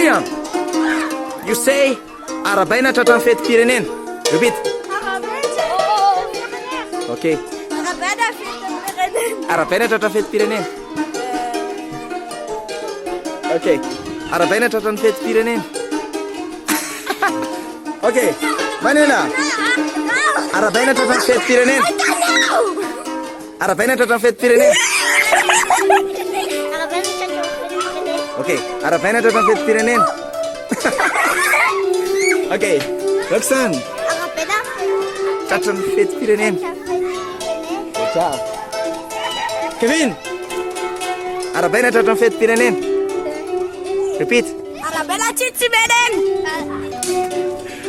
Miriam, you say arabaina tratran'ny fetim-pirenena. Repeat. Okay. Arabaina tratran'ny fetim-pirenena. Okay. Arabaina tratran'ny fetim-pirenena. Okay. Manila. Arabaina tratran'ny fetim-pirenena. Arabaina tratran'ny fetim-pirenena. Okay. Arabaina tratran'ny fetim-pirenena. Okay. Roxanne. Tratran'ny fetim-pirenena. Good job. Kevin. Arabaina tratran'ny fetim-pirenena. Repeat. Arabaina tsitsivenen.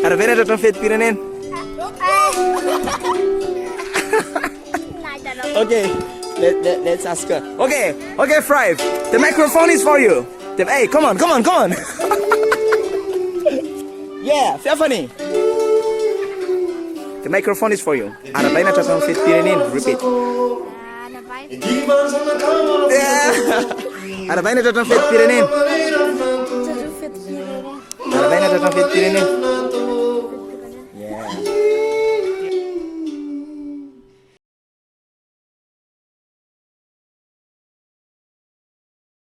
Arabaina tratran'ny fetim-pirenena. Okay, let's ask her. Okay, Frive. The microphone is for you. Hey, come on. Yeah, Stephanie. The microphone is for you. Arabaina tratran'ny fetim-pirenena. Repeat. Yeah. Arabaina tratran'ny fetim-pirenena. Arabaina tratran'ny fetim-pirenena.